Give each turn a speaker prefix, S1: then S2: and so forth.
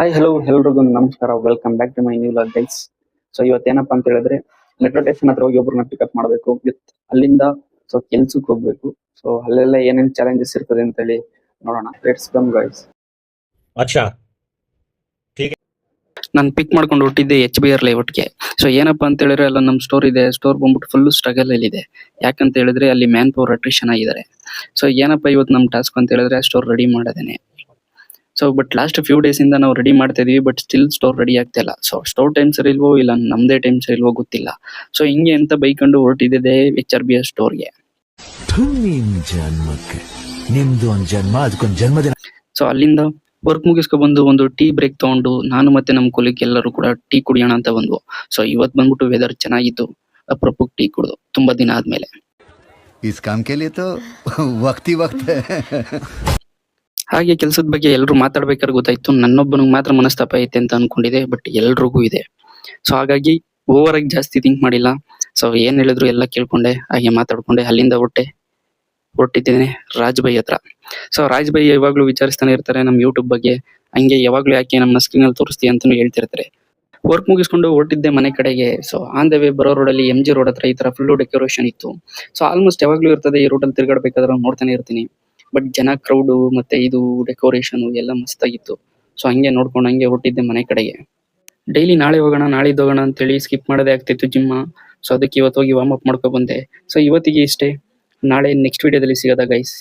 S1: Hi hello ಎಲ್ರಿಗೂ ನಮಸ್ಕಾರ, welcome back to my new log guys. So ಇವತ್ತೇನಪ್ಪ ಅಂತ ಹೇಳಿದ್ರೆ ಮೆಟ್ರೋ ಸ್ಟೇಷನ್ ಹತ್ರ ಹೋಗಿ ಒಬ್ಬರನ್ನ ಪಿಕಪ್ ಮಾಡಬೇಕು ವಿತ್ ಅಲ್ಲಿಂದ ಕೆಲ್ಸಕ್ಕೆ ಹೋಗ್ಬೇಕು. ಸೊ ಅಲ್ಲೆಲ್ಲ ಏನೇನ್ ಚಾಲೆಂಜಸ್ ಇರ್ತದೆ ಅಂತ ಹೇಳಿ ನೋಡೋಣ. Let's come guys.
S2: अच्छा ठीक है।
S3: ನಾನು ಪಿಕ್ ಮಾಡ್ಕೊಂಡು ಹೊಟ್ಟಿದ್ದೆ HBR ಲೇಔಟ್ಗೆ. ಸೊ ಏನಪ್ಪಾ ಅಂತ ಹೇಳಿದ್ರೆ ಅಲ್ಲ ನಮ್ಮ ಸ್ಟೋರ್ ಇದೆ. ಸ್ಟೋರ್ ಬಂದ್ಬಿಟ್ಟು ಫುಲ್ ಸ್ಟ್ರಗಲ್ ಅಲ್ಲಿ ಇದೆ. ಯಾಕಂತ ಹೇಳಿದ್ರೆ ಅಲ್ಲಿ ಮ್ಯಾನ್ ಪವರ್ ಅಟ್ರಿಷನ್ ಆಗಿದ್ದಾರೆ. ಸೊ ಏನಪ್ಪಾ ಇವತ್ತು ನಮ್ಮ ಟಾಸ್ಕ್ ಅಂತ ಹೇಳಿದ್ರೆ ಸ್ಟೋರ್ ರೆಡಿ ಮಾಡೋದೇನೆ. So but last few days ಇಂದ ನಾವು ರೆಡಿ ಮಾಡ್ತಾ ಇದೀವಿ, ಬಟ್ ಸ್ಟಿಲ್ ಸ್ಟೋರ್ ರೆಡಿ ಆಗ್ತಾ ಇಲ್ಲ. ಸೊ ಸ್ಟೋರ್ ಟೈಮ್ ಸರಿ ಇಲ್ವೋ ಇಲ್ಲ ನಮ್ದೇ ಟೈಮ್ ಸರಿ ಇಲ್ವೋ ಗೊತ್ತಿಲ್ಲ. ಸೊ ಹಿಂಗೆ ಅಂತ ಬೈಕೊಂಡು ಹೊರಟಿದ್ದೆ HRBS ಸ್ಟೋರ್ಗೆ.
S4: ನಿಮ್ದು ಒಂದ್ ಜನ್ಮ, ಅದಕ್ಕೊಂದ್ ಜನ್ಮದಿನ.
S3: ಸೊ ಅಲ್ಲಿಂದ ವರ್ಕ್ ಮುಗಿಸ್ಕೊಂಡ್ ಬಂದು ಒಂದು ಟೀ ಬ್ರೇಕ್ ತಗೊಂಡು ನಾನು ಮತ್ತೆ ನಮ್ಮ ಕೊಲಿಗ್ ಎಲ್ಲರೂ ಕೂಡ ಟೀ ಕುಡಿಯೋಣ ಅಂತ ಬಂದ್ವು. ಸೊ ಇವತ್ ಬಂದ್ಬಿಟ್ಟು ವೆದರ್ ಚೆನ್ನಾಗಿತ್ತು, ಅಪರೂಪಕ್ಕೆ ಟೀ ಕುಡ್ದು ತುಂಬಾ ದಿನ ಆದ್ಮೇಲೆ.
S4: इस काम के लिए तो वक्त ही वक्त है.
S3: ಹಾಗೆ ಕೆಲಸದ ಬಗ್ಗೆ ಎಲ್ಲರೂ ಮಾತಾಡ್ಬೇಕಾದ್ರೆ ಗೊತ್ತಾಯ್ತು ನನ್ನೊಬ್ಬನಿಗೆ ಮಾತ್ರ ಮನಸ್ತಾಪ ಐತೆ ಅಂತ ಅನ್ಕೊಂಡಿದೆ, ಬಟ್ ಎಲ್ರಿಗೂ ಇದೆ. ಸೊ ಹಾಗಾಗಿ ಓವರ್ ಆಗಿ ಜಾಸ್ತಿ ಥಿಂಕ್ ಮಾಡಿಲ್ಲ. ಸೊ ಏನ್ ಹೇಳಿದ್ರು ಎಲ್ಲ ಕೇಳ್ಕೊಂಡೆ, ಹಾಗೆ ಮಾತಾಡ್ಕೊಂಡೆ ಅಲ್ಲಿಂದ ಹೊರಟಿದ್ದೇನೆ ರಾಜ್ ಬೈ ಹತ್ರ. ಸೊ ರಾಜ್ ಬೈ ಯಾವಾಗ್ಲೂ ವಿಚಾರಿಸ್ತಾನೆ ಇರ್ತಾರೆ ನಮ್ ಯೂಟ್ಯೂಬ್ ಬಗ್ಗೆ, ಹಂಗೆ ಯಾವಾಗ್ಲೂ ಯಾಕೆ ನಮ್ಮನ್ನ ಸ್ಕ್ರೀನ್ ಅಲ್ಲಿ ತೋರಿಸ್ತೀಯ ಅಂತಾನು ಹೇಳ್ತಿರ್ತಾರೆ. ವರ್ಕ್ ಮುಗಿಸ್ಕೊಂಡು ಹೊರಟಿದ್ದೆ ಮನೆ ಕಡೆಗೆ. ಸೊ ಆನ್ ದ ವೇ ಬರೋ ರೋಡಲ್ಲಿ MG ರೋಡ್ ಹತ್ರ ಈ ತರ ಫುಲ್ ಡೆಕೋರೇಷನ್ ಇತ್ತು. ಸೊ ಆಲ್ಮೋಸ್ಟ್ ಯಾವಾಗ್ಲೂ ಇರ್ತದೆ ಈ ರೋಡಲ್ಲಿ ತಿರ್ಗಾಡ್ಬೇಕಾದ್ರೆ ನೋಡ್ತಾನೆ ಇರ್ತೀನಿ. ಬಟ್ ಜನ ಕ್ರೌಡು ಮತ್ತೆ ಇದು ಡೆಕೋರೇಷನ್ ಎಲ್ಲ ಮಸ್ತಾಗಿತ್ತು. ಸೊ ಹಂಗೆ ನೋಡ್ಕೊಂಡು ಹಂಗೆ ಹೊರಟಿದ್ದೆ ಮನೆ ಕಡೆಗೆ. ಡೈಲಿ ನಾಳೆ ಹೋಗೋಣ ನಾಳಿದ್ದು ಹೋಗೋಣ ಅಂತೇಳಿ ಸ್ಕಿಪ್ ಮಾಡೋದೇ ಆಗ್ತಿತ್ತು ಜಿಮ್. ಸೊ ಅದಕ್ಕೆ ಇವತ್ತು ಹೋಗಿ ವಾರ್ಮ್ ಅಪ್ ಮಾಡ್ಕೊ ಬಂದೆ. ಸೊ ಇವತ್ತಿಗೆ ಇಷ್ಟೇ, ನಾಳೆ ನೆಕ್ಸ್ಟ್ ವಿಡಿಯೋದಲ್ಲಿ ಸಿಗೋದಾ ಗೈಸ್.